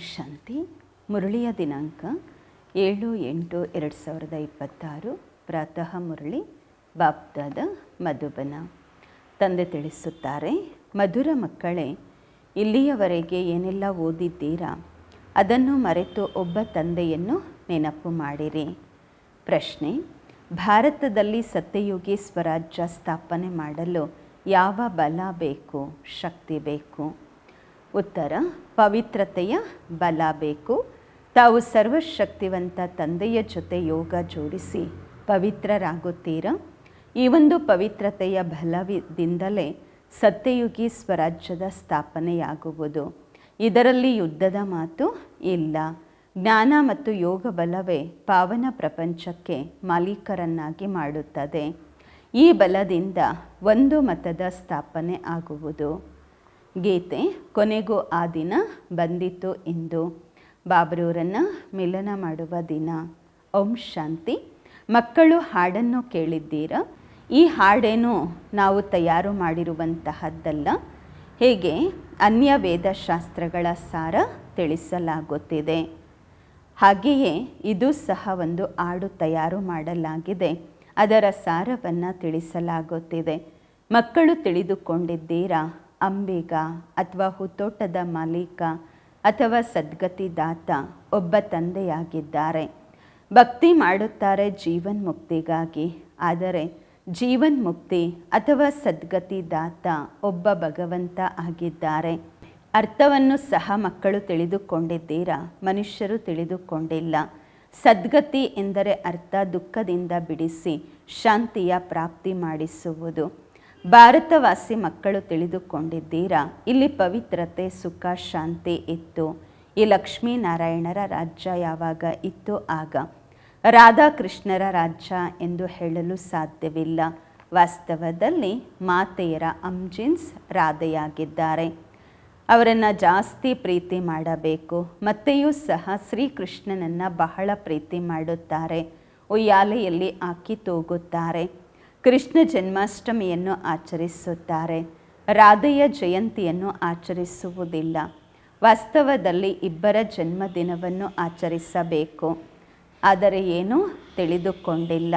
ಶಾಂತಿ. ಮುರಳಿಯ ದಿನಾಂಕ 7/8/2026. ಪ್ರಾತಃ ಮುರಳಿ ಬಾಪ್ದಾದ ಮಧುಬನ. ತಂದೆ ತಿಳಿಸುತ್ತಾರೆ, ಮಧುರ ಮಕ್ಕಳೇ, ಇಲ್ಲಿಯವರೆಗೆ ಏನೆಲ್ಲ ಓದಿದ್ದೀರಾ ಅದನ್ನು ಮರೆತು ಒಬ್ಬ ತಂದೆಯನ್ನು ನೆನಪು ಮಾಡಿರಿ. ಪ್ರಶ್ನೆ: ಭಾರತದಲ್ಲಿ ಸತ್ಯಯುಗಿ ಸ್ವರಾಜ್ಯ ಸ್ಥಾಪನೆ ಮಾಡಲು ಯಾವ ಬಲ ಬೇಕು, ಶಕ್ತಿ ಬೇಕು? ಉತ್ತರ: ಪವಿತ್ರತೆಯ ಬಲ ಬೇಕು. ತಾವು ಸರ್ವಶಕ್ತಿವಂತ ತಂದೆಯ ಜೊತೆ ಯೋಗ ಜೋಡಿಸಿ ಪವಿತ್ರರಾಗುತ್ತೀರಾ. ಈ ಒಂದು ಪವಿತ್ರತೆಯ ಬಲದಿಂದಲೇ ಸತ್ಯಯುಗಿ ಸ್ವರಾಜ್ಯದ ಸ್ಥಾಪನೆಯಾಗುವುದು. ಇದರಲ್ಲಿ ಯುದ್ಧದ ಮಾತು ಇಲ್ಲ. ಜ್ಞಾನ ಮತ್ತು ಯೋಗ ಬಲವೇ ಪಾವನ ಪ್ರಪಂಚಕ್ಕೆ ಮಾಲೀಕರನ್ನಾಗಿ ಮಾಡುತ್ತದೆ. ಈ ಬಲದಿಂದ ಒಂದು ಮತದ ಸ್ಥಾಪನೆ ಆಗುವುದು. ಗೀತೆ: ಕೊನೆಗೂ ಆ ದಿನ ಬಂದಿತು ಇಂದು. ಬಾಬ್ರವರನ್ನು ಮಿಲನ ಮಾಡುವ ದಿನ. ಓಂ ಶಾಂತಿ. ಮಕ್ಕಳು, ಹಾಡನ್ನು ಕೇಳಿದ್ದೀರಾ? ಈ ಹಾಡೇನು ನಾವು ತಯಾರು ಮಾಡಿರುವಂತಹದ್ದಲ್ಲ. ಹೇಗೆ ಅನ್ಯ ವೇದಶಾಸ್ತ್ರಗಳ ಸಾರ ತಿಳಿಸಲಾಗುತ್ತಿದೆ, ಹಾಗೆಯೇ ಇದು ಸಹ ಒಂದು ಹಾಡು ತಯಾರು ಮಾಡಲಾಗಿದೆ. ಅದರ ಸಾರವನ್ನು ತಿಳಿಸಲಾಗುತ್ತಿದೆ. ಮಕ್ಕಳು ತಿಳಿದುಕೊಂಡಿದ್ದೀರಾ? ಅಂಬಿಗ ಅಥವಾ ಹುತೋಟದ ಮಾಲೀಕ ಅಥವಾ ಸದ್ಗತಿದಾತ ಒಬ್ಬ ತಂದೆಯಾಗಿದ್ದಾರೆ. ಭಕ್ತಿ ಮಾಡುತ್ತಾರೆ ಜೀವನ್ಮುಕ್ತಿಗಾಗಿ. ಆದರೆ ಜೀವನ್ಮುಕ್ತಿ ಅಥವಾ ಸದ್ಗತಿದಾತ ಒಬ್ಬ ಭಗವಂತ ಆಗಿದ್ದಾರೆ. ಅರ್ಥವನ್ನು ಸಹ ಮಕ್ಕಳು ತಿಳಿದುಕೊಂಡಿದ್ದೀರಾ? ಮನುಷ್ಯರು ತಿಳಿದುಕೊಂಡಿಲ್ಲ. ಸದ್ಗತಿ ಎಂದರೆ ಅರ್ಥ ದುಃಖದಿಂದ ಬಿಡಿಸಿ ಶಾಂತಿಯ ಪ್ರಾಪ್ತಿ ಮಾಡಿಸುವುದು. ಭಾರತವಾಸಿ ಮಕ್ಕಳು ತಿಳಿದುಕೊಂಡಿದ್ದೀರಾ? ಇಲ್ಲಿ ಪವಿತ್ರತೆ, ಸುಖ, ಶಾಂತಿ ಇತ್ತು. ಈ ಲಕ್ಷ್ಮೀನಾರಾಯಣರ ರಾಜ್ಯ ಯಾವಾಗ ಇತ್ತು ಆಗ. ರಾಧಾಕೃಷ್ಣರ ರಾಜ್ಯ ಎಂದು ಹೇಳಲು ಸಾಧ್ಯವಿಲ್ಲ. ವಾಸ್ತವದಲ್ಲಿ ಮಾತೆಯರ ಅಂಜಿನ್ಸ್ ರಾಧೆಯಾಗಿದ್ದಾರೆ. ಅವರನ್ನು ಜಾಸ್ತಿ ಪ್ರೀತಿ ಮಾಡಬೇಕು. ಮತ್ತೆಯೂ ಸಹ ಶ್ರೀಕೃಷ್ಣನನ್ನು ಬಹಳ ಪ್ರೀತಿ ಮಾಡುತ್ತಾರೆ. ಉಯ್ಯಾಲೆಯಲ್ಲಿ ಹಾಕಿ ತೂಗುತ್ತಾರೆ. ಕೃಷ್ಣ ಜನ್ಮಾಷ್ಟಮಿಯನ್ನು ಆಚರಿಸುತ್ತಾರೆ. ರಾಧೆಯ ಜಯಂತಿಯನ್ನು ಆಚರಿಸುವುದಿಲ್ಲ. ವಾಸ್ತವದಲ್ಲಿ ಇಬ್ಬರ ಜನ್ಮದಿನವನ್ನು ಆಚರಿಸಬೇಕು. ಆದರೆ ಏನೂ ತಿಳಿದುಕೊಂಡಿಲ್ಲ.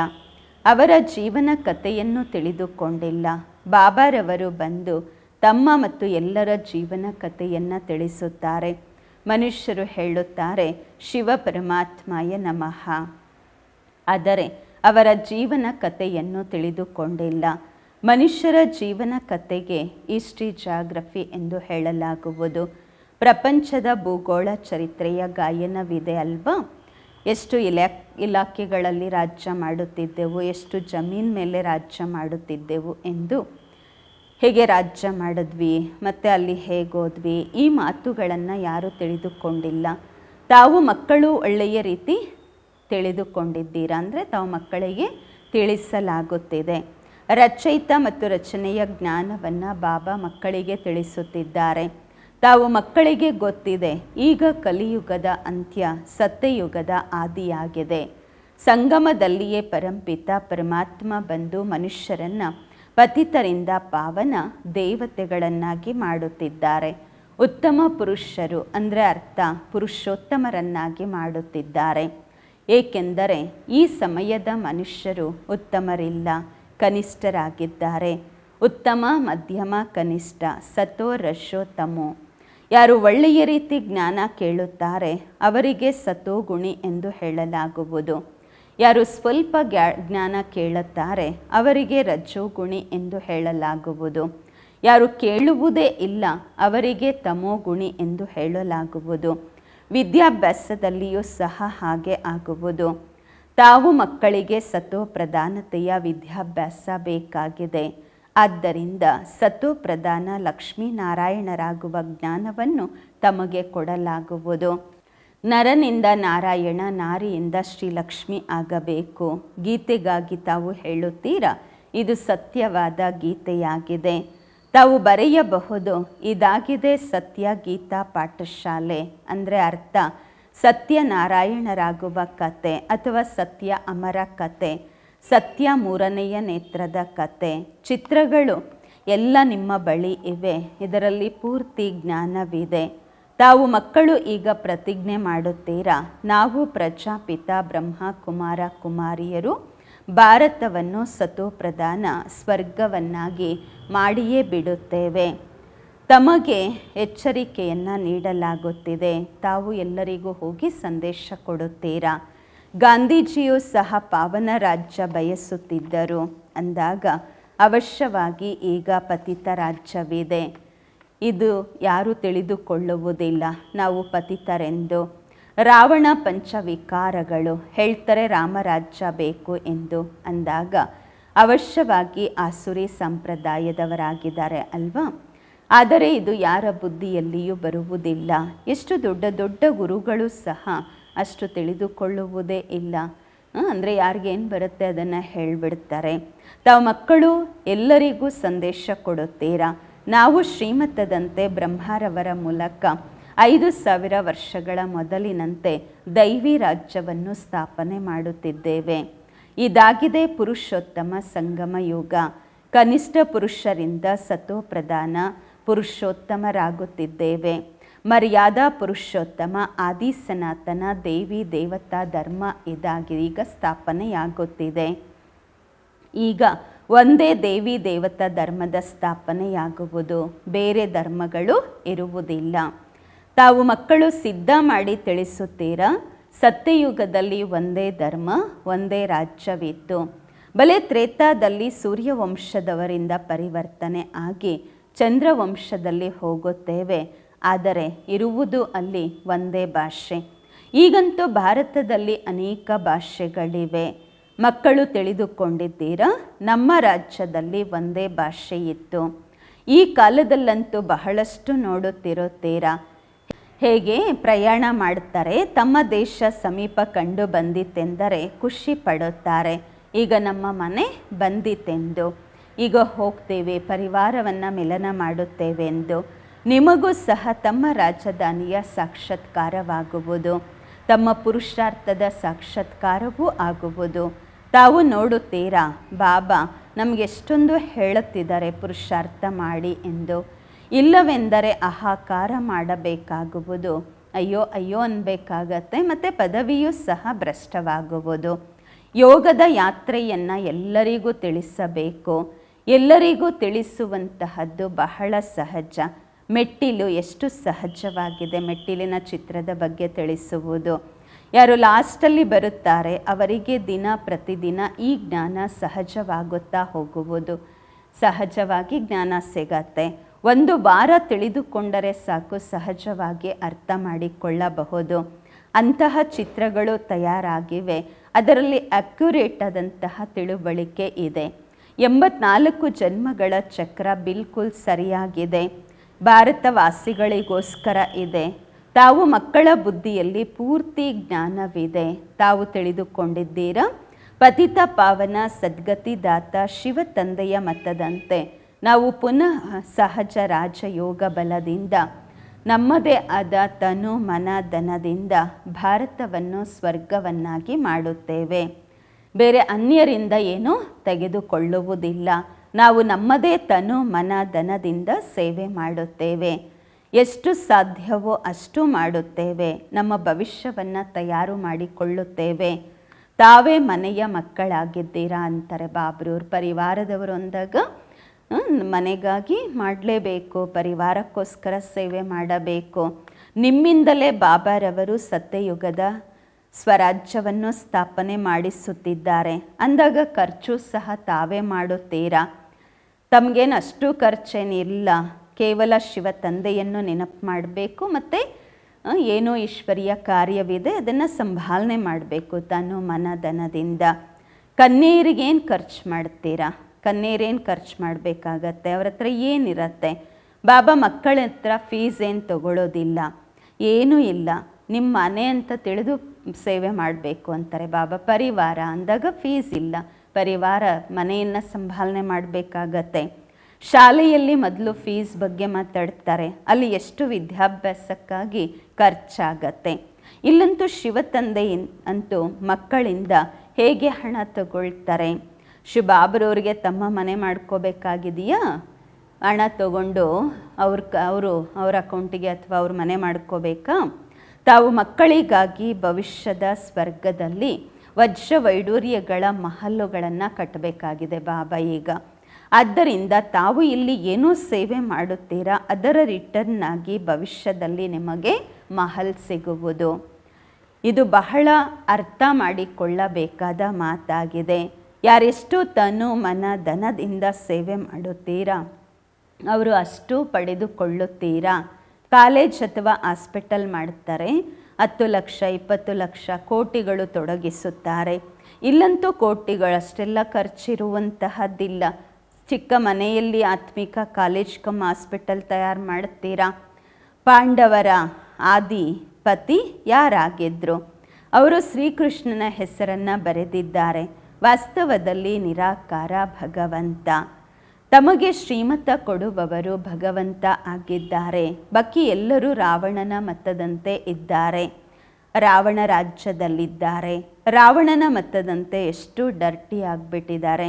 ಅವರ ಜೀವನ ಕಥೆಯನ್ನು ತಿಳಿದುಕೊಂಡಿಲ್ಲ. ಬಾಬಾರವರು ಬಂದು ತಮ್ಮ ಮತ್ತು ಎಲ್ಲರ ಜೀವನ ಕಥೆಯನ್ನು ತಿಳಿಸುತ್ತಾರೆ. ಮನುಷ್ಯರು ಹೇಳುತ್ತಾರೆ ಶಿವ ಪರಮಾತ್ಮಾಯ ನಮಃ. ಆದರೆ ಅವರ ಜೀವನ ಕಥೆಯನ್ನು ತಿಳಿದುಕೊಂಡಿಲ್ಲ. ಮನುಷ್ಯರ ಜೀವನ ಕಥೆಗೆ ಹಿಸ್ಟ್ರಿ, ಜಾಗ್ರಫಿ ಎಂದು ಹೇಳಲಾಗುವುದು. ಪ್ರಪಂಚದ ಭೂಗೋಳ ಚರಿತ್ರೆಯ ಗಾಯನವಿದೆ ಅಲ್ವಾ? ಎಷ್ಟು ಇಲಾಖೆಗಳಲ್ಲಿ ರಾಜ್ಯ ಮಾಡುತ್ತಿದ್ದೆವು, ಎಷ್ಟು ಜಮೀನ್ ಮೇಲೆ ರಾಜ್ಯ ಮಾಡುತ್ತಿದ್ದೆವು ಎಂದು, ಹೇಗೆ ರಾಜ್ಯ ಮಾಡಿದ್ವಿ, ಮತ್ತು ಅಲ್ಲಿ ಹೇಗೋದ್ವಿ, ಈ ಮಾತುಗಳನ್ನು ಯಾರೂ ತಿಳಿದುಕೊಂಡಿಲ್ಲ. ತಾವು ಮಕ್ಕಳು ಒಳ್ಳೆಯ ರೀತಿ ತಿಳಿದುಕೊಂಡಿದ್ದೀರಾ ಅಂದರೆ ತಾವು ಮಕ್ಕಳಿಗೆ ತಿಳಿಸಲಾಗುತ್ತಿದೆ. ರಚಯಿತ ಮತ್ತು ರಚನೆಯ ಜ್ಞಾನವನ್ನು ಬಾಬಾ ಮಕ್ಕಳಿಗೆ ತಿಳಿಸುತ್ತಿದ್ದಾರೆ. ತಾವು ಮಕ್ಕಳಿಗೆ ಗೊತ್ತಿದೆ, ಈಗ ಕಲಿಯುಗದ ಅಂತ್ಯ ಸತ್ಯಯುಗದ ಆದಿಯಾಗಿದೆ. ಸಂಗಮದಲ್ಲಿಯೇ ಪರಂಪಿತ ಪರಮಾತ್ಮ ಬಂದು ಮನುಷ್ಯರನ್ನು ಪತಿತರಿಂದ ಪಾವನ ದೇವತೆಗಳನ್ನಾಗಿ ಮಾಡುತ್ತಿದ್ದಾರೆ. ಉತ್ತಮ ಪುರುಷರು ಅಂದರೆ ಅರ್ಥ ಪುರುಷೋತ್ತಮರನ್ನಾಗಿ ಮಾಡುತ್ತಿದ್ದಾರೆ. ಏಕೆಂದರೆ ಈ ಸಮಯದ ಮನುಷ್ಯರು ಉತ್ತಮರಿಲ್ಲ, ಕನಿಷ್ಠರಾಗಿದ್ದಾರೆ. ಉತ್ತಮ, ಮಧ್ಯಮ, ಕನಿಷ್ಠ, ಸತೋ ರಜೋ ತಮೋ. ಯಾರು ಒಳ್ಳೆಯ ರೀತಿ ಜ್ಞಾನ ಕೇಳುತ್ತಾರೆ ಅವರಿಗೆ ಸತೋಗುಣಿ ಎಂದು ಹೇಳಲಾಗುವುದು. ಯಾರು ಸ್ವಲ್ಪ ಜ್ಞಾನ ಕೇಳುತ್ತಾರೆ ಅವರಿಗೆ ರಜೋಗುಣಿ ಎಂದು ಹೇಳಲಾಗುವುದು. ಯಾರು ಕೇಳುವುದೇ ಇಲ್ಲ ಅವರಿಗೆ ತಮೋಗುಣಿ ಎಂದು ಹೇಳಲಾಗುವುದು. ವಿದ್ಯಾಭ್ಯಾಸದಲ್ಲಿಯೂ ಸಹ ಹಾಗೆ ಆಗುವುದು. ತಾವು ಮಕ್ಕಳಿಗೆ ಸತೋ ಪ್ರಧಾನತೆಯ ವಿದ್ಯಾಭ್ಯಾಸ ಬೇಕಾಗಿದೆ. ಆದ್ದರಿಂದ ಸತೋ ಪ್ರಧಾನ ಲಕ್ಷ್ಮೀನಾರಾಯಣರಾಗುವ ಜ್ಞಾನವನ್ನು ತಮಗೆ ಕೊಡಲಾಗುವುದು. ನರನಿಂದ ನಾರಾಯಣ, ನಾರಿಯಿಂದ ಶ್ರೀಲಕ್ಷ್ಮಿ ಆಗಬೇಕು. ಗೀತೆಗಾಗಿ ತಾವು ಹೇಳುತ್ತೀರಾ? ಇದು ಸತ್ಯವಾದ ಗೀತೆಯಾಗಿದೆ. ತಾವು ಬರೆಯಬಹುದು, ಇದಾಗಿದೆ ಸತ್ಯ ಗೀತಾ ಪಾಠಶಾಲೆ. ಅಂದರೆ ಅರ್ಥ ಸತ್ಯನಾರಾಯಣರಾಗುವ ಕತೆ ಅಥವಾ ಸತ್ಯ ಅಮರ ಕತೆ, ಸತ್ಯ ಮೂರನೆಯ ನೇತ್ರದ ಕತೆ. ಚಿತ್ರಗಳು ಎಲ್ಲ ನಿಮ್ಮ ಬಳಿ ಇವೆ. ಇದರಲ್ಲಿ ಪೂರ್ತಿ ಜ್ಞಾನವಿದೆ. ತಾವು ಮಕ್ಕಳು ಈಗ ಪ್ರತಿಜ್ಞೆ ಮಾಡುತ್ತೀರಾ, ನಾವು ಪ್ರಜಾಪಿತ ಬ್ರಹ್ಮ ಕುಮಾರ ಕುಮಾರಿಯರು ಭಾರತವನ್ನು ಸತೋಪ್ರಧಾನ ಸ್ವರ್ಗವನ್ನಾಗಿ ಮಾಡಿಯೇ ಬಿಡುತ್ತೇವೆ. ತಮಗೆ ಎಚ್ಚರಿಕೆಯನ್ನು ನೀಡಲಾಗುತ್ತಿದೆ. ತಾವು ಎಲ್ಲರಿಗೂ ಹೋಗಿ ಸಂದೇಶ ಕೊಡುತ್ತೀರಾ. ಗಾಂಧೀಜಿಯೂ ಸಹ ಪಾವನ ರಾಜ್ಯ ಬಯಸುತ್ತಿದ್ದರು ಅಂದಾಗ ಅವಶ್ಯವಾಗಿ ಈಗ ಪತಿತ ರಾಜ್ಯವಿದೆ. ಇದು ಯಾರೂ ತಿಳಿದುಕೊಳ್ಳುವುದಿಲ್ಲ ನಾವು ಪತಿತರೆಂದು. ರಾವಣ ಪಂಚವಿಕಾರಗಳು ಹೇಳ್ತಾರೆ ರಾಮರಾಜ್ಯ ಬೇಕು ಎಂದು ಅಂದಾಗ ಅವಶ್ಯವಾಗಿ ಆಸುರಿ ಸಂಪ್ರದಾಯದವರಾಗಿದ್ದಾರೆ ಅಲ್ವಾ. ಆದರೆ ಇದು ಯಾರ ಬುದ್ಧಿಯಲ್ಲಿಯೂ ಬರುವುದಿಲ್ಲ. ಎಷ್ಟು ದೊಡ್ಡ ದೊಡ್ಡ ಗುರುಗಳು ಸಹ ಅಷ್ಟು ತಿಳಿದುಕೊಳ್ಳುವುದೇ ಇಲ್ಲ. ಅಂದರೆ ಯಾರಿಗೇನು ಬರುತ್ತೆ ಅದನ್ನು ಹೇಳಿಬಿಡ್ತಾರೆ. ತಾವು ಮಕ್ಕಳು ಎಲ್ಲರಿಗೂ ಸಂದೇಶ ಕೊಡುತ್ತೀರಾ. ನಾವು ಶ್ರೀಮತದಂತೆ ಬ್ರಹ್ಮರವರ ಮೂಲಕ 5000 ವರ್ಷಗಳ ಮೊದಲಿನಂತೆ ದೈವಿ ರಾಜ್ಯವನ್ನು ಸ್ಥಾಪನೆ ಮಾಡುತ್ತಿದ್ದೇವೆ. ಇದಾಗಿದೆ ಪುರುಷೋತ್ತಮ ಸಂಗಮ ಯುಗ. ಕನಿಷ್ಠ ಪುರುಷರಿಂದ ಸತೋಪ್ರಧಾನ ಪುರುಷೋತ್ತಮರಾಗುತ್ತಿದ್ದೇವೆ. ಮರ್ಯಾದಾ ಪುರುಷೋತ್ತಮ ಆದಿ ಸನಾತನ ದೇವಿ ದೇವತಾ ಧರ್ಮ ಇದಾಗಿ ಈಗ ಸ್ಥಾಪನೆಯಾಗುತ್ತಿದೆ. ಈಗ ಒಂದೇ ದೇವಿ ದೇವತಾ ಧರ್ಮದ ಸ್ಥಾಪನೆಯಾಗುವುದು, ಬೇರೆ ಧರ್ಮಗಳು ಇರುವುದಿಲ್ಲ. ತಾವು ಮಕ್ಕಳು ಸಿದ್ಧ ಮಾಡಿ ತಿಳಿಸುತ್ತೀರಾ. ಸತ್ಯಯುಗದಲ್ಲಿ ಒಂದೇ ಧರ್ಮ ಒಂದೇ ರಾಜ್ಯವಿತ್ತು. ಬಲೆ ತ್ರೇತಾದಲ್ಲಿ ಸೂರ್ಯವಂಶದವರಿಂದ ಪರಿವರ್ತನೆ ಆಗಿ ಚಂದ್ರವಂಶದಲ್ಲಿ ಹೋಗುತ್ತೇವೆ. ಆದರೆ ಇರುವುದು ಅಲ್ಲಿ ಒಂದೇ ಭಾಷೆ. ಈಗಂತೂ ಭಾರತದಲ್ಲಿ ಅನೇಕ ಭಾಷೆಗಳಿವೆ. ಮಕ್ಕಳು ತಿಳಿದುಕೊಂಡಿದ್ದೀರಾ. ನಮ್ಮ ರಾಜ್ಯದಲ್ಲಿ ಒಂದೇ ಭಾಷೆ ಇತ್ತು. ಈ ಕಾಲದಲ್ಲಂತೂ ಬಹಳಷ್ಟು ನೋಡುತ್ತಿರುತ್ತೀರಾ. ಹೇಗೆ ಪ್ರಯಾಣ ಮಾಡ್ತಾರೆ, ತಮ್ಮ ದೇಶ ಸಮೀಪ ಕಂಡು ಬಂದಿತೆಂದರೆ ಖುಷಿ ಪಡುತ್ತಾರೆ. ಈಗ ನಮ್ಮ ಮನೆ ಬಂದಿತೆಂದು, ಈಗ ಹೋಗ್ತೇವೆ, ಪರಿವಾರವನ್ನು ಮಿಲನ ಮಾಡುತ್ತೇವೆ ಎಂದು. ನಿಮಗೂ ಸಹ ತಮ್ಮ ರಾಜಧಾನಿಯ ಸಾಕ್ಷಾತ್ಕಾರವಾಗುವುದು, ತಮ್ಮ ಪುರುಷಾರ್ಥದ ಸಾಕ್ಷಾತ್ಕಾರವೂ ಆಗುವುದು. ತಾವು ನೋಡುತ್ತೀರಾ, ಬಾಬಾ ನಮಗೆಷ್ಟೊಂದು ಹೇಳುತ್ತಿದ್ದಾರೆ ಪುರುಷಾರ್ಥ ಮಾಡಿ ಎಂದು. ಇಲ್ಲವೆಂದರೆ ಅಹಂಕಾರ ಮಾಡಬೇಕಾಗುವುದು, ಅಯ್ಯೋ ಅಯ್ಯೋ ಅನ್ನಬೇಕಾಗತ್ತೆ. ಮತ್ತು ಪದವಿಯೂ ಸಹ ಭ್ರಷ್ಟವಾಗುವುದು. ಯೋಗದ ಯಾತ್ರೆಯನ್ನು ಎಲ್ಲರಿಗೂ ತಿಳಿಸಬೇಕು. ಎಲ್ಲರಿಗೂ ತಿಳಿಸುವಂತಹದ್ದು ಬಹಳ ಸಹಜ. ಮೆಟ್ಟಿಲು ಎಷ್ಟು ಸಹಜವಾಗಿದೆ. ಮೆಟ್ಟಿಲಿನ ಚಿತ್ರದ ಬಗ್ಗೆ ತಿಳಿಸುವುದು. ಯಾರು ಲಾಸ್ಟಲ್ಲಿ ಬರುತ್ತಾರೆ ಅವರಿಗೆ ದಿನ ಪ್ರತಿದಿನ ಈ ಜ್ಞಾನ ಸಹಜವಾಗುತ್ತಾ ಹೋಗುವುದು. ಸಹಜವಾಗಿ ಜ್ಞಾನ ಸಿಗತ್ತೆ. ಒಂದು ವಾರ ತಿಳಿದುಕೊಂಡರೆ ಸಾಕು, ಸಹಜವಾಗಿ ಅರ್ಥ ಮಾಡಿಕೊಳ್ಳಬಹುದು. ಅಂತಹ ಚಿತ್ರಗಳು ತಯಾರಾಗಿವೆ. ಅದರಲ್ಲಿ ಅಕ್ಯುರೇಟ್ ಆದಂತಹ ತಿಳುವಳಿಕೆ ಇದೆ. 84 ಜನ್ಮಗಳ ಚಕ್ರ ಬಿಲ್ಕುಲ್ ಸರಿಯಾಗಿದೆ. ಭಾರತವಾಸಿಗಳಿಗೋಸ್ಕರ ಇದೆ. ತಾವು ಮಕ್ಕಳ ಬುದ್ಧಿಯಲ್ಲಿ ಪೂರ್ತಿ ಜ್ಞಾನವಿದೆ. ತಾವು ತಿಳಿದುಕೊಂಡಿದ್ದೀರಾ. ಪತಿತ ಪಾವನ ಸದ್ಗತಿದಾತ ಶಿವ ತಂದೆಯ ಮತದಂತೆ ನಾವು ಪುನಃ ಸಹಜ ರಾಜಯೋಗ ಬಲದಿಂದ ನಮ್ಮದೇ ಆದ ತನು ಮನ ಧನದಿಂದ ಭಾರತವನ್ನು ಸ್ವರ್ಗವನ್ನಾಗಿ ಮಾಡುತ್ತೇವೆ. ಬೇರೆ ಅನ್ಯರಿಂದ ಏನೂ ತೆಗೆದುಕೊಳ್ಳುವುದಿಲ್ಲ. ನಾವು ನಮ್ಮದೇ ತನು ಮನ ಧನದಿಂದ ಸೇವೆ ಮಾಡುತ್ತೇವೆ. ಎಷ್ಟು ಸಾಧ್ಯವೋ ಅಷ್ಟು ಮಾಡುತ್ತೇವೆ. ನಮ್ಮ ಭವಿಷ್ಯವನ್ನು ತಯಾರು ಮಾಡಿಕೊಳ್ಳುತ್ತೇವೆ. ತಾವೇ ಮನೆಯ ಮಕ್ಕಳಾಗಿದ್ದೀರಾ ಅಂತಾರೆ ಬಾಬ್ರೂರ್. ಪರಿವಾರದವರು ಅಂದಾಗ ಮನೆಗಾಗಿ ಮಾಡಲೇಬೇಕು, ಪರಿವಾರಕ್ಕೋಸ್ಕರ ಸೇವೆ ಮಾಡಬೇಕು. ನಿಮ್ಮಿಂದಲೇ ಬಾಬಾರವರು ಸತ್ಯಯುಗದ ಸ್ವರಾಜ್ಯವನ್ನು ಸ್ಥಾಪನೆ ಮಾಡಿಸುತ್ತಿದ್ದಾರೆ ಅಂದಾಗ ಖರ್ಚು ಸಹ ತಾವೇ ಮಾಡುತ್ತೀರಾ. ತಮಗೇನು ಅಷ್ಟು ಖರ್ಚೇನಿಲ್ಲ. ಕೇವಲ ಶಿವ ತಂದೆಯನ್ನು ನೆನಪು ಮಾಡಬೇಕು. ಮತ್ತು ಏನೋ ಈಶ್ವರಿಯ ಕಾರ್ಯವಿದೆ, ಅದನ್ನು ಸಂಭಾಲನೆ ಮಾಡಬೇಕು ತನು ಮನ ಧನದಿಂದ. ಕನ್ಯರಿಗೇನು ಖರ್ಚು ಮಾಡ್ತೀರಾ? ಕನ್ಯರೇನು ಖರ್ಚು ಮಾಡಬೇಕಾಗತ್ತೆ? ಅವ್ರ ಹತ್ರ ಏನಿರತ್ತೆ? ಬಾಬಾ ಮಕ್ಕಳ ಹತ್ರ ಫೀಸ್ ಏನು ತಗೊಳ್ಳೋದಿಲ್ಲ, ಏನೂ ಇಲ್ಲ. ನಿಮ್ಮ ಮನೆ ಅಂತ ತಿಳಿದು ಸೇವೆ ಮಾಡಬೇಕು ಅಂತಾರೆ ಬಾಬಾ. ಪರಿವಾರ ಅಂದಾಗ ಫೀಸ್ ಇಲ್ಲ. ಪರಿವಾರ ಮನೆಯನ್ನು ಸಂಭಾಲನೆ ಮಾಡಬೇಕಾಗತ್ತೆ. ಶಾಲೆಯಲ್ಲಿ ಮೊದಲು ಫೀಸ್ ಬಗ್ಗೆ ಮಾತಾಡ್ತಾರೆ. ಅಲ್ಲಿ ಎಷ್ಟು ವಿದ್ಯಾಭ್ಯಾಸಕ್ಕಾಗಿ ಖರ್ಚಾಗತ್ತೆ. ಇಲ್ಲಂತೂ ಶಿವ ತಂದೆ ಅಂತೂ ಮಕ್ಕಳಿಂದ ಹೇಗೆ ಹಣ ತಗೊಳ್ತಾರೆ? ಶಿವಬಾಬರವ್ರಿಗೆ ತಮ್ಮ ಮನೆ ಮಾಡ್ಕೋಬೇಕಾಗಿದೆಯಾ? ಹಣ ತಗೊಂಡು ಅವ್ರ ಅಕೌಂಟಿಗೆ ಅಥವಾ ಅವ್ರ ಮನೆ ಮಾಡ್ಕೋಬೇಕಾ? ತಾವು ಮಕ್ಕಳಿಗಾಗಿ ಭವಿಷ್ಯದ ಸ್ವರ್ಗದಲ್ಲಿ ವಜ್ರ ವೈಡೂರ್ಯಗಳ ಮಹಲುಗಳನ್ನು ಕಟ್ಟಬೇಕಾಗಿದೆ ಬಾಬಾ ಈಗ. ಆದ್ದರಿಂದ ತಾವು ಇಲ್ಲಿ ಏನೂ ಸೇವೆ ಮಾಡುತ್ತೀರಾ, ಅದರ ರಿಟರ್ನ್ ಆಗಿ ಭವಿಷ್ಯದಲ್ಲಿ ನಿಮಗೆ ಮಹಲ್ ಸಿಗುವುದು. ಇದು ಬಹಳ ಅರ್ಥ ಮಾಡಿಕೊಳ್ಳಬೇಕಾದ ಮಾತಾಗಿದೆ. ಯಾರೆಷ್ಟು ತನು ಮನ ಧನದಿಂದ ಸೇವೆ ಮಾಡುತ್ತೀರಾ ಅವರು ಅಷ್ಟು ಪಡೆದುಕೊಳ್ಳುತ್ತೀರಾ. ಕಾಲೇಜ್ ಅಥವಾ ಹಾಸ್ಪಿಟಲ್ ಮಾಡ್ತಾರೆ, 10 ಲಕ್ಷ 20 ಲಕ್ಷ ಕೋಟಿಗಳು ತೊಡಗಿಸುತ್ತಾರೆ. ಇಲ್ಲಂತೂ ಕೋಟಿಗಳಷ್ಟೆಲ್ಲ ಖರ್ಚಿರುವಂತಹದ್ದಿಲ್ಲ. ಚಿಕ್ಕ ಮನೆಯಲ್ಲಿ ಆತ್ಮಿಕ ಕಾಲೇಜ್ ಹಾಸ್ಪಿಟಲ್ ತಯಾರು ಮಾಡುತ್ತೀರಾ? ಪಾಂಡವರ ಆದಿಪತಿ ಯಾರಾಗಿದ್ದರು? ಅವರು ಶ್ರೀಕೃಷ್ಣನ ಹೆಸರನ್ನು ಬರೆದಿದ್ದಾರೆ. ವಾಸ್ತವದಲ್ಲಿ ನಿರಾಕಾರ ಭಗವಂತ. ತಮಗೆ ಶ್ರೀಮತ ಕೊಡುವವರು ಭಗವಂತ ಆಗಿದ್ದಾರೆ. ಬಾಕಿ ಎಲ್ಲರೂ ರಾವಣನ ಮತದಂತೆ ಇದ್ದಾರೆ, ರಾವಣ ರಾಜ್ಯದಲ್ಲಿದ್ದಾರೆ. ರಾವಣನ ಮತದಂತೆ ಎಷ್ಟು ಡರ್ಟಿ ಆಗಿಬಿಟ್ಟಿದ್ದಾರೆ.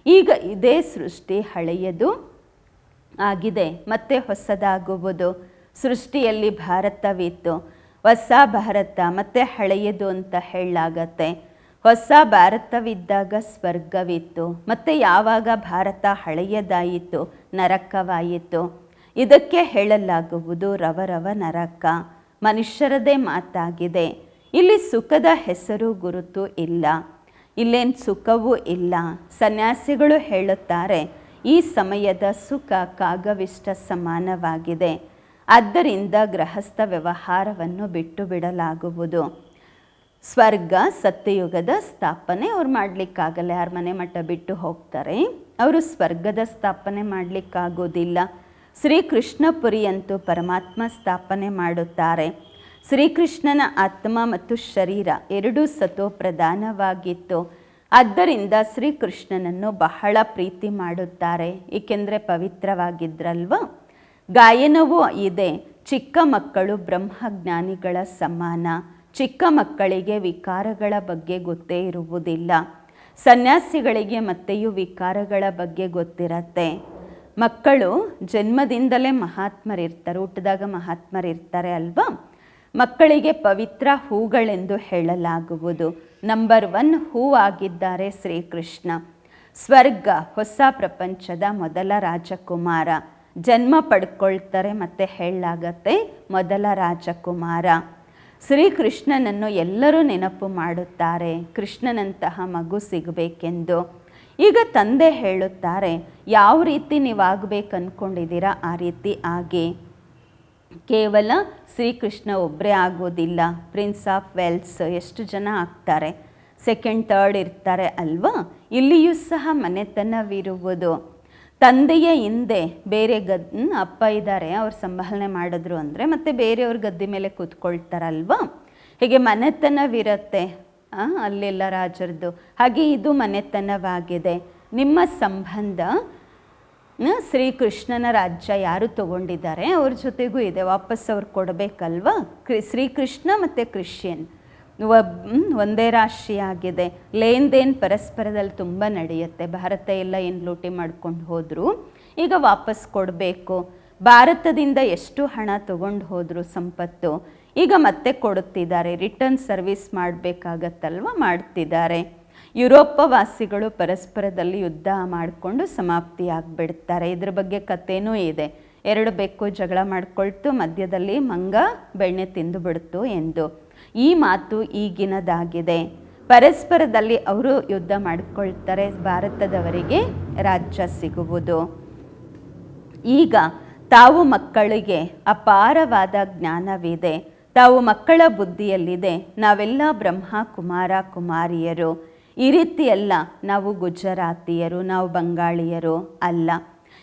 ಈಗ ಇದೇ ಸೃಷ್ಟಿ ಹಳೆಯದು ಆಗಿದೆ, ಮತ್ತೆ ಹೊಸದಾಗುವುದು. ಸೃಷ್ಟಿಯಲ್ಲಿ ಭಾರತವಿತ್ತು, ಹೊಸ ಭಾರತ ಮತ್ತೆ ಹಳೆಯದು ಅಂತ ಹೇಳಲಾಗತ್ತೆ. ಹೊಸ ಭಾರತವಿದ್ದಾಗ ಸ್ವರ್ಗವಿತ್ತು, ಮತ್ತು ಯಾವಾಗ ಭಾರತ ಹಳೆಯದಾಯಿತು ನರಕವಾಯಿತು. ಇದಕ್ಕೆ ಹೇಳಲಾಗುವುದು ರವರವ ನರಕ. ಮನುಷ್ಯರದೇ ಮಾತಾಗಿದೆ. ಇಲ್ಲಿ ಸುಖದ ಹೆಸರು ಗುರುತು ಇಲ್ಲ, ಇಲ್ಲೇನು ಸುಖವೂ ಇಲ್ಲ. ಸನ್ಯಾಸಿಗಳು ಹೇಳುತ್ತಾರೆ ಈ ಸಮಯದ ಸುಖ ಕಾಗವಿಷ್ಟ ಸಮಾನವಾಗಿದೆ. ಆದ್ದರಿಂದ ಗೃಹಸ್ಥ ವ್ಯವಹಾರವನ್ನು ಬಿಟ್ಟು ಬಿಡಲಾಗುವುದು. ಸ್ವರ್ಗ ಸತ್ಯಯುಗದ ಸ್ಥಾಪನೆ ಅವ್ರು ಮಾಡಲಿಕ್ಕಾಗಲ್ಲ. ಯಾರ ಮನೆ ಮಠ ಬಿಟ್ಟು ಹೋಗ್ತಾರೆ, ಅವರು ಸ್ವರ್ಗದ ಸ್ಥಾಪನೆ ಮಾಡಲಿಕ್ಕಾಗೋದಿಲ್ಲ. ಶ್ರೀಕೃಷ್ಣಪುರಿ ಅಂತೂ ಪರಮಾತ್ಮ ಸ್ಥಾಪನೆ ಮಾಡುತ್ತಾರೆ. ಶ್ರೀಕೃಷ್ಣನ ಆತ್ಮ ಮತ್ತು ಶರೀರ ಎರಡೂ ಸತೋ ಪ್ರಧಾನವಾಗಿತ್ತು. ಆದ್ದರಿಂದ ಶ್ರೀಕೃಷ್ಣನನ್ನು ಬಹಳ ಪ್ರೀತಿ ಮಾಡುತ್ತಾರೆ, ಏಕೆಂದರೆ ಪವಿತ್ರವಾಗಿದ್ರಲ್ವ. ಗಾಯನವೂ ಇದೆ, ಚಿಕ್ಕ ಮಕ್ಕಳು ಬ್ರಹ್ಮಜ್ಞಾನಿಗಳ ಸಮಾನ. ಚಿಕ್ಕ ಮಕ್ಕಳಿಗೆ ವಿಕಾರಗಳ ಬಗ್ಗೆ ಗೊತ್ತೇ ಇರುವುದಿಲ್ಲ. ಸನ್ಯಾಸಿಗಳಿಗೆ ಮತ್ತೆಯೂ ವಿಕಾರಗಳ ಬಗ್ಗೆ ಗೊತ್ತಿರತ್ತೆ. ಮಕ್ಕಳು ಜನ್ಮದಿಂದಲೇ ಮಹಾತ್ಮರಿರ್ತಾರೆ, ಹುಟ್ಟಿದಾಗ ಮಹಾತ್ಮರಿರ್ತಾರೆ ಅಲ್ವಾ. ಮಕ್ಕಳಿಗೆ ಪವಿತ್ರ ಹೂಗಳೆಂದು ಹೇಳಲಾಗುವುದು. ನಂಬರ್ 1 ಹೂ ಆಗಿದ್ದಾರೆ ಶ್ರೀಕೃಷ್ಣ. ಸ್ವರ್ಗ ಹೊಸ ಪ್ರಪಂಚದ ಮೊದಲ ರಾಜಕುಮಾರ. ಜನ್ಮ ಪಡ್ಕೊಳ್ತಾರೆ ಮತ್ತು ಹೇಳಲಾಗತ್ತೆ ಮೊದಲ ರಾಜಕುಮಾರ. ಶ್ರೀಕೃಷ್ಣನನ್ನು ಎಲ್ಲರೂ ನೆನಪು ಮಾಡುತ್ತಾರೆ, ಕೃಷ್ಣನಂತಹ ಮಗು ಸಿಗಬೇಕೆಂದು. ಈಗ ತಂದೆ ಹೇಳುತ್ತಾರೆ, ಯಾವ ರೀತಿ ನೀವಾಗಬೇಕು ಅಂದ್ಕೊಂಡಿದ್ದೀರಾ ಆ ರೀತಿ ಆಗಿ. ಕೇವಲ ಶ್ರೀಕೃಷ್ಣ ಒಬ್ಬರೇ ಆಗೋದಿಲ್ಲ, ಪ್ರಿನ್ಸ್ ಆಫ್ ವೆಲ್ಸ್ ಎಷ್ಟು ಜನ ಆಗ್ತಾರೆ, ಸೆಕೆಂಡ್ ಥರ್ಡ್ ಇರ್ತಾರೆ ಅಲ್ವಾ. ಇಲ್ಲಿಯೂ ಸಹ ಮನೆತನವಿರುವುದು. ತಂದೆಯ ಹಿಂದೆ ಬೇರೆ ಅಪ್ಪ ಇದ್ದಾರೆ, ಅವ್ರು ಸಂಭಾಲನೆ ಮಾಡಿದ್ರು ಅಂದರೆ ಮತ್ತೆ ಬೇರೆಯವ್ರ ಗದ್ದೆ ಮೇಲೆ ಕೂತ್ಕೊಳ್ತಾರಲ್ವಾ. ಹೀಗೆ ಮನೆತನವಿರುತ್ತೆ ಅಲ್ಲೆಲ್ಲ ರಾಜರದು. ಹಾಗೆ ಇದು ಮನೆತನವಾಗಿದೆ. ನಿಮ್ಮ ಸಂಬಂಧ ಶ್ರೀಕೃಷ್ಣನ ರಾಜ್ಯ ಯಾರು ತಗೊಂಡಿದ್ದಾರೆ ಅವ್ರ ಜೊತೆಗೂ ಇದೆ, ವಾಪಸ್ ಅವ್ರು ಕೊಡಬೇಕಲ್ವಾ. ಶ್ರೀಕೃಷ್ಣ ಮತ್ತು ಕ್ರಿಶ್ಚಿಯನ್ ಒಂದೇ ರಾಶಿಯಾಗಿದೆ. ಲೇನ್ದೇನ್ ಪರಸ್ಪರದಲ್ಲಿ ತುಂಬ ನಡೆಯುತ್ತೆ. ಭಾರತ ಎಲ್ಲ ಏನು ಲೂಟಿ ಮಾಡ್ಕೊಂಡು ಹೋದರು, ಈಗ ವಾಪಸ್ ಕೊಡಬೇಕು. ಭಾರತದಿಂದ ಎಷ್ಟು ಹಣ ತಗೊಂಡು ಹೋದರು ಸಂಪತ್ತು, ಈಗ ಮತ್ತೆ ಕೊಡುತ್ತಿದ್ದಾರೆ. ರಿಟರ್ನ್ ಸರ್ವಿಸ್ ಮಾಡಬೇಕಾಗತ್ತಲ್ವ, ಮಾಡ್ತಿದ್ದಾರೆ. ಯುರೋಪ ವಾಸಿಗಳು ಪರಸ್ಪರದಲ್ಲಿ ಯುದ್ಧ ಮಾಡಿಕೊಂಡು ಸಮಾಪ್ತಿಯಾಗಿಬಿಡ್ತಾರೆ. ಇದ್ರ ಬಗ್ಗೆ ಕಥೆನೂ ಇದೆ. 2 ಬೆಕ್ಕು ಜಗಳ ಮಾಡಿಕೊಳ್ತು, ಮಧ್ಯದಲ್ಲಿ ಮಂಗ ಬೆಣ್ಣೆ ತಿಂದು ಬಿಡ್ತು ಎಂದು. ಈ ಮಾತು ಈಗಿನದಾಗಿದೆ. ಪರಸ್ಪರದಲ್ಲಿ ಅವರು ಯುದ್ಧ ಮಾಡಿಕೊಳ್ತಾರೆ, ಭಾರತದವರಿಗೆ ರಾಜ್ಯ ಸಿಗುವುದು. ಈಗ ತಾವು ಮಕ್ಕಳಿಗೆ ಅಪಾರವಾದ ಜ್ಞಾನವಿದೆ, ತಾವು ಮಕ್ಕಳ ಬುದ್ಧಿಯಲ್ಲಿದೆ. ನಾವೆಲ್ಲ ಬ್ರಹ್ಮ ಕುಮಾರ ಕುಮಾರಿಯರು. ಈ ರೀತಿಯಲ್ಲ ನಾವು ಗುಜರಾತಿಯರು, ನಾವು ಬಂಗಾಳಿಯರು ಅಲ್ಲ.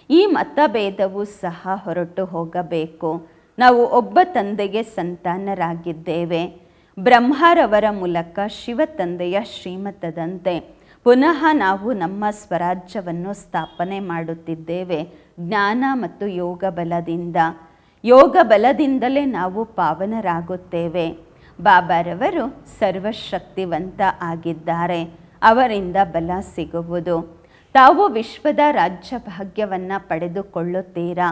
ಈ ಮತಭೇದವೂ ಸಹ ಹೊರಟು ಹೋಗಬೇಕು. ನಾವು ಒಬ್ಬ ತಂದೆಗೆ ಸಂತಾನರಾಗಿದ್ದೇವೆ. ಬ್ರಹ್ಮರವರ ಮೂಲಕ ಶಿವ ತಂದೆಯ ಶ್ರೀಮತದಂತೆ ಪುನಃ ನಾವು ನಮ್ಮ ಸ್ವರಾಜ್ಯವನ್ನು ಸ್ಥಾಪನೆ ಮಾಡುತ್ತಿದ್ದೇವೆ. ಜ್ಞಾನ ಮತ್ತು ಯೋಗ ಬಲದಿಂದ. ಯೋಗ ಬಲದಿಂದಲೇ ನಾವು ಪಾವನರಾಗುತ್ತೇವೆ. ಬಾಬಾರವರು ಸರ್ವಶಕ್ತಿವಂತ ಆಗಿದ್ದಾರೆ, ಅವರಿಂದ ಬಲ ಸಿಗುವುದು. ತಾವು ವಿಶ್ವದ ರಾಜ್ಯ ಭಾಗ್ಯವನ್ನು ಪಡೆದುಕೊಳ್ಳುತ್ತೀರಾ.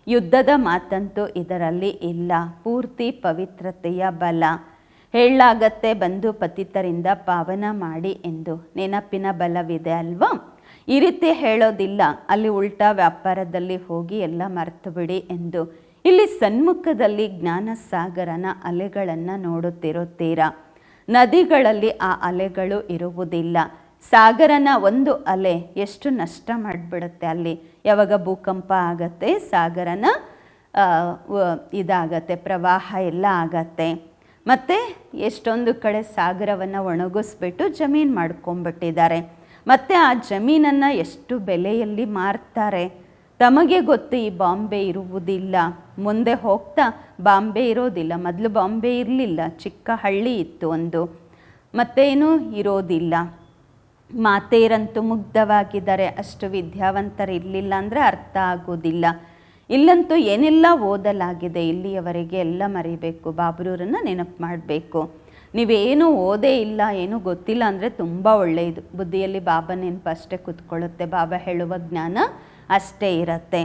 ಯುದ್ಧದ ಮಾತಂತೂ ಇದರಲ್ಲಿ ಇಲ್ಲ. ಪೂರ್ತಿ ಪವಿತ್ರತೆಯ ಬಲ. ಹೇಳಲಾಗತ್ತೆ ಬಂಧು ಪತಿತರಿಂದ ಪಾವನ ಮಾಡಿ ಎಂದು. ನೆನಪಿನ ಬಲವಿದೆ ಅಲ್ವಾ? ಈ ರೀತಿ ಹೇಳೋದಿಲ್ಲ, ಅಲ್ಲಿ ಉಲ್ಟಾ ವ್ಯಾಪಾರದಲ್ಲಿ ಹೋಗಿ ಎಲ್ಲ ಮರೆತು ಬಿಡಿ ಎಂದು. ಇಲ್ಲಿ ಸನ್ಮುಖದಲ್ಲಿ ಜ್ಞಾನ ಸಾಗರನ ಅಲೆಗಳನ್ನು ನೋಡುತ್ತಿರುತ್ತೀರಾ. ನದಿಗಳಲ್ಲಿ ಆ ಅಲೆಗಳು ಇರುವುದಿಲ್ಲ. ಸಾಗರನ ಒಂದು ಅಲೆ ಎಷ್ಟು ನಷ್ಟ ಮಾಡಿಬಿಡುತ್ತೆ. ಅಲ್ಲಿ ಯಾವಾಗ ಭೂಕಂಪ ಆಗತ್ತೆ, ಸಾಗರನ ಇದಾಗತ್ತೆ, ಪ್ರವಾಹ ಎಲ್ಲ ಆಗತ್ತೆ. ಮತ್ತು ಎಷ್ಟೊಂದು ಕಡೆ ಸಾಗರವನ್ನು ಒಣಗಿಸ್ಬಿಟ್ಟು ಜಮೀನು ಮಾಡ್ಕೊಂಡ್ಬಿಟ್ಟಿದ್ದಾರೆ. ಮತ್ತು ಆ ಜಮೀನನ್ನು ಎಷ್ಟು ಬೆಲೆಯಲ್ಲಿ ಮಾರ್ತಾರೆ. ತಮಗೆ ಗೊತ್ತು ಈ ಬಾಂಬೆ ಇರುವುದಿಲ್ಲ. ಮುಂದೆ ಹೋಗ್ತಾ ಬಾಂಬೆ ಇರೋದಿಲ್ಲ. ಮೊದಲು ಬಾಂಬೆ ಇರಲಿಲ್ಲ, ಚಿಕ್ಕ ಹಳ್ಳಿ ಇತ್ತು ಒಂದು, ಮತ್ತೇನೂ ಇರೋದಿಲ್ಲ. ಮಾತೆಯರಂತೂ ಮುಗ್ಧವಾಗಿದ್ದಾರೆ. ಅಷ್ಟು ವಿದ್ಯಾವಂತರು ಇರಲಿಲ್ಲ ಅಂದರೆ ಅರ್ಥ ಆಗೋದಿಲ್ಲ. ಇಲ್ಲಂತೂ ಏನೆಲ್ಲ ಓದಲಾಗಿದೆ ಇಲ್ಲಿಯವರೆಗೆ ಎಲ್ಲ ಮರಿಬೇಕು. ಬಾಬ್ರೂರನ್ನು ನೆನಪು ಮಾಡಬೇಕು. ನೀವೇನು ಓದೇ ಇಲ್ಲ, ಏನೂ ಗೊತ್ತಿಲ್ಲ ಅಂದರೆ ತುಂಬ ಒಳ್ಳೆಯದು. ಬುದ್ಧಿಯಲ್ಲಿ ಬಾಬಾ ನೆನಪು ಅಷ್ಟೇ ಕೂತ್ಕೊಳ್ಳುತ್ತೆ. ಬಾಬಾ ಹೇಳುವ ಜ್ಞಾನ ಅಷ್ಟೇ ಇರುತ್ತೆ.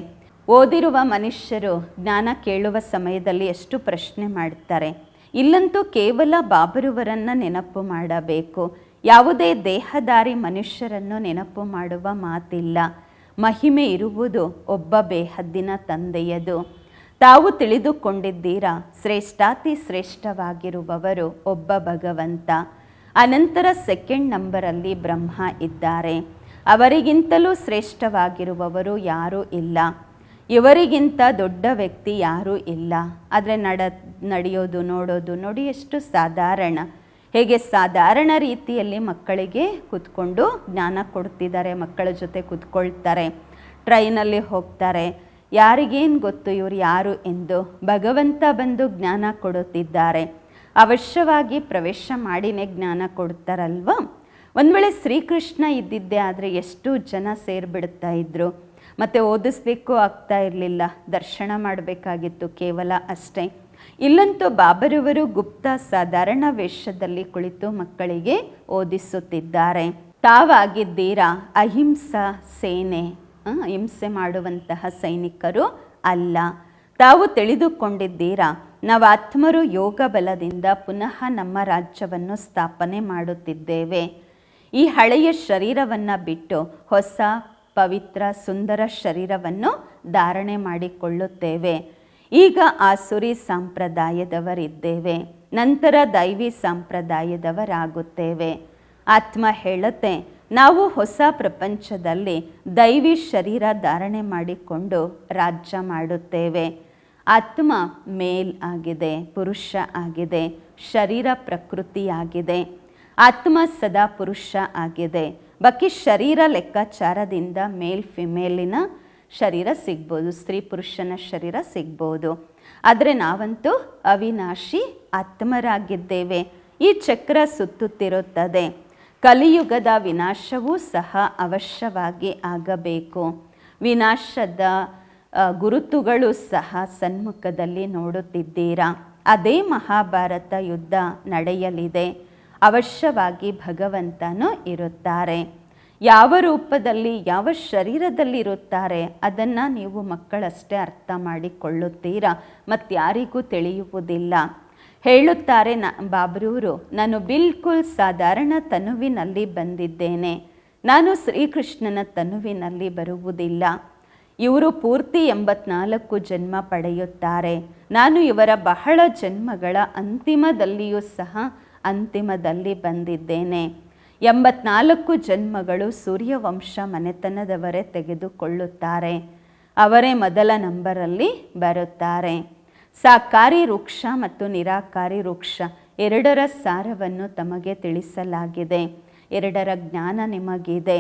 ಓದಿರುವ ಮನುಷ್ಯರು ಜ್ಞಾನ ಕೇಳುವ ಸಮಯದಲ್ಲಿ ಎಷ್ಟು ಪ್ರಶ್ನೆ ಮಾಡ್ತಾರೆ. ಇಲ್ಲಂತೂ ಕೇವಲ ಬಾಬರುವರನ್ನು ನೆನಪು ಮಾಡಬೇಕು. ಯಾವುದೇ ದೇಹದಾರಿ ಮನುಷ್ಯರನ್ನು ನೆನಪು ಮಾಡುವ ಮಾತಿಲ್ಲ. ಮಹಿಮೆ ಇರುವುದು ಒಬ್ಬ ಬೇಹದ್ದಿನ ತಂದೆಯದು. ತಾವು ತಿಳಿದುಕೊಂಡಿದ್ದೀರಾ, ಶ್ರೇಷ್ಠಾತಿ ಶ್ರೇಷ್ಠವಾಗಿರುವವರು ಒಬ್ಬ ಭಗವಂತ. ಅನಂತರ ಸೆಕೆಂಡ್ ನಂಬರಲ್ಲಿ ಬ್ರಹ್ಮ ಇದ್ದಾರೆ. ಅವರಿಗಿಂತಲೂ ಶ್ರೇಷ್ಠವಾಗಿರುವವರು ಯಾರೂ ಇಲ್ಲ. ಇವರಿಗಿಂತ ದೊಡ್ಡ ವ್ಯಕ್ತಿ ಯಾರೂ ಇಲ್ಲ. ಆದರೆ ನಡೆಯೋದು ನೋಡೋದು ನೋಡಿ ಎಷ್ಟು ಸಾಧಾರಣ. ಹೇಗೆ ಸಾಧಾರಣ ರೀತಿಯಲ್ಲಿ ಮಕ್ಕಳಿಗೆ ಕೂತ್ಕೊಂಡು ಜ್ಞಾನ ಕೊಡ್ತಿದ್ದಾರೆ. ಮಕ್ಕಳ ಜೊತೆ ಕೂತ್ಕೊಳ್ತಾರೆ, ಟ್ರೈನಲ್ಲಿ ಹೋಗ್ತಾರೆ. ಯಾರಿಗೇನು ಗೊತ್ತು ಇವರು ಯಾರು ಎಂದು. ಭಗವಂತ ಬಂದು ಜ್ಞಾನ ಕೊಡುತ್ತಿದ್ದಾರೆ. ಅವಶ್ಯವಾಗಿ ಪ್ರವೇಶ ಮಾಡಿನೇ ಜ್ಞಾನ ಕೊಡ್ತಾರಲ್ವ. ಒಂದು ವೇಳೆ ಶ್ರೀಕೃಷ್ಣ ಇದ್ದಿದ್ದೆ ಆದರೆ ಎಷ್ಟು ಜನ ಸೇರಿಬಿಡ್ತಾ ಇದ್ರು. ಮತ್ತು ಓದಿಸ್ಲಿಕ್ಕೂ ಆಗ್ತಾ ಇರಲಿಲ್ಲ, ದರ್ಶನ ಮಾಡಬೇಕಾಗಿತ್ತು ಕೇವಲ ಅಷ್ಟೇ. ಇಲ್ಲಂತೂ ಬಾಬರವರು ಗುಪ್ತ ಸಾಧಾರಣ ವೇಷದಲ್ಲಿ ಕುಳಿತು ಮಕ್ಕಳಿಗೆ ಓದಿಸುತ್ತಿದ್ದಾರೆ. ತಾವಾಗಿದ್ದೀರಾ ಅಹಿಂಸಾ ಸೇನೆ, ಹಿಂಸೆ ಮಾಡುವಂತಹ ಸೈನಿಕರು ಅಲ್ಲ. ತಾವು ತಿಳಿದುಕೊಂಡಿದ್ದೀರಾ, ನಾವು ಆತ್ಮರು ಯೋಗ ಬಲದಿಂದ ಪುನಃ ನಮ್ಮ ರಾಜ್ಯವನ್ನು ಸ್ಥಾಪನೆ ಮಾಡುತ್ತಿದ್ದೇವೆ. ಈ ಹಳೆಯ ಶರೀರವನ್ನು ಬಿಟ್ಟು ಹೊಸ ಪವಿತ್ರ ಸುಂದರ ಶರೀರವನ್ನು ಧಾರಣೆ ಮಾಡಿಕೊಳ್ಳುತ್ತೇವೆ. ಈಗ ಆಸುರಿ ಸಂಪ್ರದಾಯದವರಿದ್ದೇವೆ, ನಂತರ ದೈವಿ ಸಂಪ್ರದಾಯದವರಾಗುತ್ತೇವೆ. ಆತ್ಮ ಹೇಳುತ್ತೆ, ನಾವು ಹೊಸ ಪ್ರಪಂಚದಲ್ಲಿ ದೈವಿ ಶರೀರ ಧಾರಣೆ ಮಾಡಿಕೊಂಡು ರಾಜ್ಯ ಮಾಡುತ್ತೇವೆ. ಆತ್ಮ ಮೇಲ್ ಆಗಿದೆ, ಪುರುಷ ಆಗಿದೆ, ಶರೀರ ಪ್ರಕೃತಿಯಾಗಿದೆ. ಆತ್ಮ ಸದಾ ಪುರುಷ ಆಗಿದೆ. ಬಾಕಿ ಶರೀರ ಲೆಕ್ಕಾಚಾರದಿಂದ ಮೇಲ್ ಫಿಮೇಲಿನ ಶರೀರ ಸಿಗ್ಬೋದು, ಸ್ತ್ರೀ ಪುರುಷನ ಶರೀರ ಸಿಗ್ಬೋದು. ಆದರೆ ನಾವಂತೂ ಅವಿನಾಶಿ ಆತ್ಮರಾಗಿದ್ದೇವೆ. ಈ ಚಕ್ರ ಸುತ್ತುತ್ತಿರುತ್ತದೆ. ಕಲಿಯುಗದ ವಿನಾಶವೂ ಸಹ ಅವಶ್ಯವಾಗಿ ಆಗಬೇಕು. ವಿನಾಶದ ಗುರುತುಗಳು ಸಹ ಸನ್ಮುಖದಲ್ಲಿ ನೋಡುತ್ತಿದ್ದೀರಾ. ಅದೇ ಮಹಾಭಾರತ ಯುದ್ಧ ನಡೆಯಲಿದೆ. ಅವಶ್ಯವಾಗಿ ಭಗವಂತನು ಇರುತ್ತಾರೆ. ಯಾವ ರೂಪದಲ್ಲಿ ಯಾವ ಶರೀರದಲ್ಲಿ ಇರುತ್ತಾರೆ ಅದನ್ನು ನೀವು ಮಕ್ಕಳಷ್ಟೇ ಅರ್ಥ ಮಾಡಿಕೊಳ್ಳುತ್ತೀರಾ, ಮತ್ತಾರಿಗೂ ತಿಳಿಯುವುದಿಲ್ಲ. ಹೇಳುತ್ತಾರೆ ಬಾಬ್ರೂರು, ನಾನು ಬಿಲ್ಕುಲ್ ಸಾಧಾರಣ ತನುವಿನಲ್ಲಿ ಬಂದಿದ್ದೇನೆ. ನಾನು ಶ್ರೀಕೃಷ್ಣನ ತನುವಿನಲ್ಲಿ ಬರುವುದಿಲ್ಲ. ಇವರು ಪೂರ್ತಿ 84 ಜನ್ಮ ಪಡೆಯುತ್ತಾರೆ. ನಾನು ಇವರ ಬಹಳ ಜನ್ಮಗಳ ಅಂತಿಮದಲ್ಲಿಯೂ ಸಹ ಅಂತಿಮದಲ್ಲಿ ಬಂದಿದ್ದೇನೆ. 84 ಜನ್ಮಗಳು ಸೂರ್ಯವಂಶ ಮನೆತನದವರೇ ತೆಗೆದುಕೊಳ್ಳುತ್ತಾರೆ. ಅವರೇ ಮೊದಲ ನಂಬರಲ್ಲಿ ಬರುತ್ತಾರೆ. ಸಾಕಾರಿ ವೃಕ್ಷ ಮತ್ತು ನಿರಾಕಾರಿ ವೃಕ್ಷ ಎರಡರ ಸಾರವನ್ನು ತಮಗೆ ತಿಳಿಸಲಾಗಿದೆ. ಎರಡರ ಜ್ಞಾನ ನಿಮಗಿದೆ.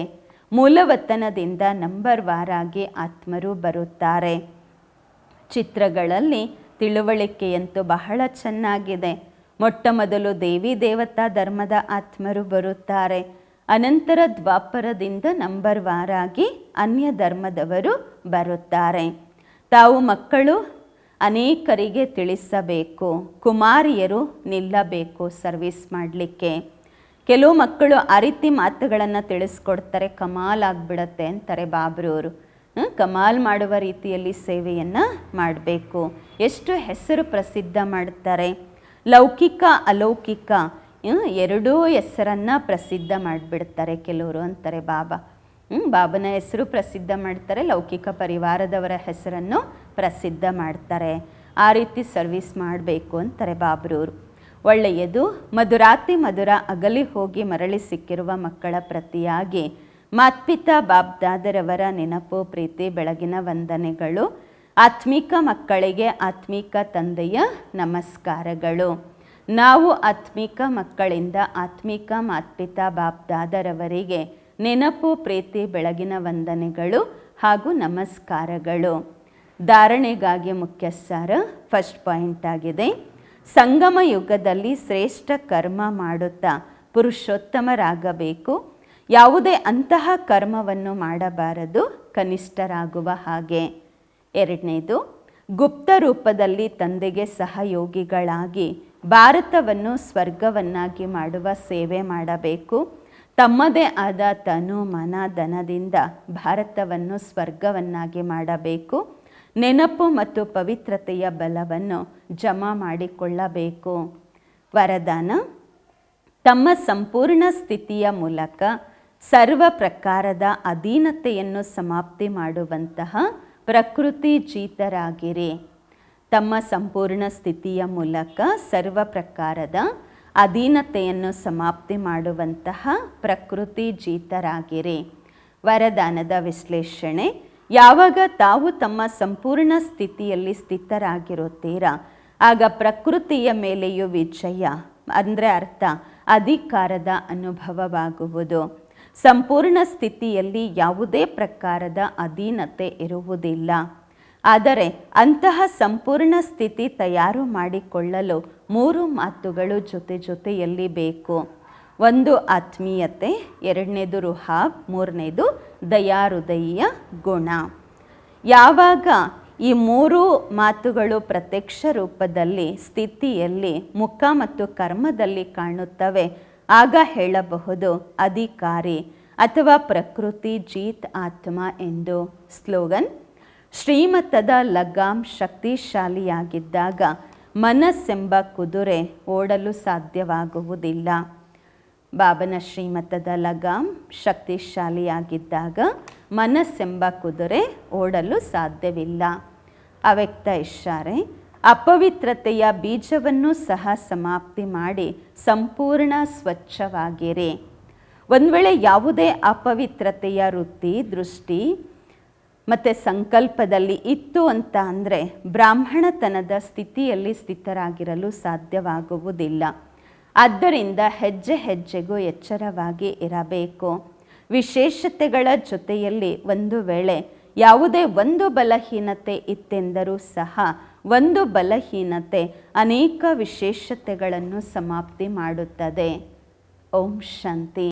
ಮೂಲವತನದಿಂದ ನಂಬರ್ ವಾರಾಗಿ ಆತ್ಮರು ಬರುತ್ತಾರೆ. ಚಿತ್ರಗಳಲ್ಲಿ ತಿಳುವಳಿಕೆಯಂತೂ ಬಹಳ ಚೆನ್ನಾಗಿದೆ. ಮೊಟ್ಟ ಮೊದಲು ದೇವಿ ದೇವತಾ ಧರ್ಮದ ಆತ್ಮರು ಬರುತ್ತಾರೆ. ಅನಂತರ ದ್ವಾಪರದಿಂದ ನಂಬರ್ ವಾರಾಗಿ ಅನ್ಯ ಧರ್ಮದವರು ಬರುತ್ತಾರೆ. ತಾವು ಮಕ್ಕಳು ಅನೇಕರಿಗೆ ತಿಳಿಸಬೇಕು. ಕುಮಾರಿಯರು ನಿಲ್ಲಬೇಕು ಸರ್ವಿಸ್ ಮಾಡಲಿಕ್ಕೆ. ಕೆಲವು ಮಕ್ಕಳು ಆ ರೀತಿ ಮಾತುಗಳನ್ನು ತಿಳಿಸ್ಕೊಡ್ತಾರೆ, ಕಮಾಲ್ ಆಗಿಬಿಡತ್ತೆ ಅಂತಾರೆ ಬಾಬ್ರವರು. ಕಮಾಲ್ ಮಾಡುವ ರೀತಿಯಲ್ಲಿ ಸೇವೆಯನ್ನು ಮಾಡಬೇಕು. ಎಷ್ಟು ಹೆಸರು ಪ್ರಸಿದ್ಧ ಮಾಡ್ತಾರೆ. ಲೌಕಿಕ ಅಲೌಕಿಕ ಎರಡೂ ಹೆಸರನ್ನು ಪ್ರಸಿದ್ಧ ಮಾಡಿಬಿಡ್ತಾರೆ ಕೆಲವರು ಅಂತಾರೆ ಬಾಬಾ. ಬಾಬನ ಹೆಸರು ಪ್ರಸಿದ್ಧ ಮಾಡ್ತಾರೆ, ಲೌಕಿಕ ಪರಿವಾರದವರ ಹೆಸರನ್ನು ಪ್ರಸಿದ್ಧ ಮಾಡ್ತಾರೆ. ಆ ರೀತಿ ಸರ್ವಿಸ್ ಮಾಡಬೇಕು ಅಂತಾರೆ ಬಾಬ್ರವರು. ಒಳ್ಳೆಯದು. ಮಧುರಾತಿ ಮಧುರ ಅಗಲಿ ಹೋಗಿ ಮರಳಿ ಸಿಕ್ಕಿರುವ ಮಕ್ಕಳ ಪ್ರತಿಯಾಗಿ ಮಾತ್ಪಿತಾ ಬಾಬ್ದಾದರವರ ನೆನಪು, ಪ್ರೀತಿ, ಬೆಳಗಿನ ವಂದನೆಗಳು. ಆತ್ಮಿಕ ಮಕ್ಕಳಿಗೆ ಆತ್ಮಿಕ ತಂದೆಯ ನಮಸ್ಕಾರಗಳು. ನಾವು ಆತ್ಮಿಕ ಮಕ್ಕಳಿಂದ ಆತ್ಮಿಕ ಮಾತ್ಪಿತಾ ಬಾಬ್ದಾದರವರಿಗೆ ನೆನಪು, ಪ್ರೀತಿ, ಬೆಳಗಿನ ವಂದನೆಗಳು ಹಾಗೂ ನಮಸ್ಕಾರಗಳು. ಧಾರಣೆಗಾಗಿ ಮುಖ್ಯ ಸಾರ ಫಸ್ಟ್ ಪಾಯಿಂಟ್ ಆಗಿದೆ. ಸಂಗಮ ಯುಗದಲ್ಲಿ ಶ್ರೇಷ್ಠ ಕರ್ಮ ಮಾಡುತ್ತಾ ಪುರುಷೋತ್ತಮರಾಗಬೇಕು. ಯಾವುದೇ ಅಂತಹ ಕರ್ಮವನ್ನು ಮಾಡಬಾರದು, ಕನಿಷ್ಠರಾಗುವ ಹಾಗೆ. ಎರಡನೇದು, ಗುಪ್ತ ರೂಪದಲ್ಲಿ ತಂದೆಗೆ ಸಹಯೋಗಿಗಳಾಗಿ ಭಾರತವನ್ನು ಸ್ವರ್ಗವನ್ನಾಗಿ ಮಾಡುವ ಸೇವೆ ಮಾಡಬೇಕು. ತಮ್ಮದೇ ಆದ ತನು ಮನ ಧನದಿಂದ ಭಾರತವನ್ನು ಸ್ವರ್ಗವನ್ನಾಗಿ ಮಾಡಬೇಕು. ನೆನಪು ಮತ್ತು ಪವಿತ್ರತೆಯ ಬಲವನ್ನು ಜಮಾ ಮಾಡಿಕೊಳ್ಳಬೇಕು. ವರದಾನ: ತಮ್ಮ ಸಂಪೂರ್ಣ ಸ್ಥಿತಿಯ ಮೂಲಕ ಸರ್ವ ಪ್ರಕಾರದ ಅಧೀನತೆಯನ್ನು ಸಮಾಪ್ತಿ ಮಾಡುವಂತಹ ಪ್ರಕೃತಿ ಜೀತರಾಗಿರಿ. ತಮ್ಮ ಸಂಪೂರ್ಣ ಸ್ಥಿತಿಯ ಮೂಲಕ ಸರ್ವ ಪ್ರಕಾರದ ಅಧೀನತೆಯನ್ನು ಸಮಾಪ್ತಿ ಮಾಡುವಂತಹ ಪ್ರಕೃತಿ ಜೀತರಾಗಿರಿ. ವರದಾನದ ವಿಶ್ಲೇಷಣೆ: ಯಾವಾಗ ತಾವು ತಮ್ಮ ಸಂಪೂರ್ಣ ಸ್ಥಿತಿಯಲ್ಲಿ ಸ್ಥಿತರಾಗಿರುತ್ತೀರಾ ಆಗ ಪ್ರಕೃತಿಯ ಮೇಲೆಯೂ ವಿಜಯ ಅಂದರೆ ಅರ್ಥ ಅಧಿಕಾರದ ಅನುಭವವಾಗುವುದು. ಸಂಪೂರ್ಣ ಸ್ಥಿತಿಯಲ್ಲಿ ಯಾವುದೇ ಪ್ರಕಾರದ ಅಧೀನತೆ ಇರುವುದಿಲ್ಲ. ಆದರೆ ಅಂತಹ ಸಂಪೂರ್ಣ ಸ್ಥಿತಿ ತಯಾರು ಮಾಡಿಕೊಳ್ಳಲು 3 ಮಾತುಗಳು ಜೊತೆ ಜೊತೆಯಲ್ಲಿ ಬೇಕು. ಒಂದು ಆತ್ಮೀಯತೆ, ಎರಡನೇದು ರುಹಾಬ್, ಮೂರನೇದು ದಯಾಹೃದಯಿಯ ಗುಣ. ಯಾವಾಗ ಈ 3 ಮಾತುಗಳು ಪ್ರತ್ಯಕ್ಷ ರೂಪದಲ್ಲಿ ಸ್ಥಿತಿಯಲ್ಲಿ ಮುಖ ಮತ್ತು ಕರ್ಮದಲ್ಲಿ ಕಾಣುತ್ತವೆ ಆಗ ಹೇಳಬಹುದು ಅಧಿಕಾರಿ ಅಥವಾ ಪ್ರಕೃತಿ ಜೀತ್ ಆತ್ಮ ಎಂದು. ಸ್ಲೋಗನ್: ಶ್ರೀಮತದ ಲಗಾಮ್ ಶಕ್ತಿಶಾಲಿಯಾಗಿದ್ದಾಗ ಮನಸ್ಸೆಂಬ ಕುದುರೆ ಓಡಲು ಸಾಧ್ಯವಾಗುವುದಿಲ್ಲ. ಬಾಬನ ಶ್ರೀಮತದ ಲಗಾಮ್ ಶಕ್ತಿಶಾಲಿಯಾಗಿದ್ದಾಗ ಮನಸ್ಸೆಂಬ ಕುದುರೆ ಓಡಲು ಸಾಧ್ಯವಿಲ್ಲ. ಅವ್ಯಕ್ತ ಇಶಾರೆ: ಅಪವಿತ್ರತೆಯ ಬೀಜವನ್ನು ಸಹ ಸಮಾಪ್ತಿ ಮಾಡಿ ಸಂಪೂರ್ಣ ಸ್ವಚ್ಛವಾಗಿರಿ. ಒಂದು ವೇಳೆ ಯಾವುದೇ ಅಪವಿತ್ರತೆಯ ವೃತ್ತಿ, ದೃಷ್ಟಿ ಮತ್ತು ಸಂಕಲ್ಪದಲ್ಲಿ ಇತ್ತು ಅಂತ ಅಂದರೆ ಬ್ರಾಹ್ಮಣತನದ ಸ್ಥಿತಿಯಲ್ಲಿ ಸ್ಥಿತರಾಗಿರಲು ಸಾಧ್ಯವಾಗುವುದಿಲ್ಲ. ಆದ್ದರಿಂದ ಹೆಜ್ಜೆ ಹೆಜ್ಜೆಗೂ ಎಚ್ಚರವಾಗಿ ಇರಬೇಕು. ವಿಶೇಷತೆಗಳ ಜೊತೆಯಲ್ಲಿ ಒಂದು ವೇಳೆ ಯಾವುದೇ ಒಂದು ಬಲಹೀನತೆ ಇತ್ತೆಂದರೂ ಸಹ ಒಂದು ಬಲಹೀನತೆ ಅನೇಕ ವಿಶೇಷತೆಗಳನ್ನು ಸಮಾಪ್ತಿ ಮಾಡುತ್ತದೆ. ಓಂ ಶಾಂತಿ.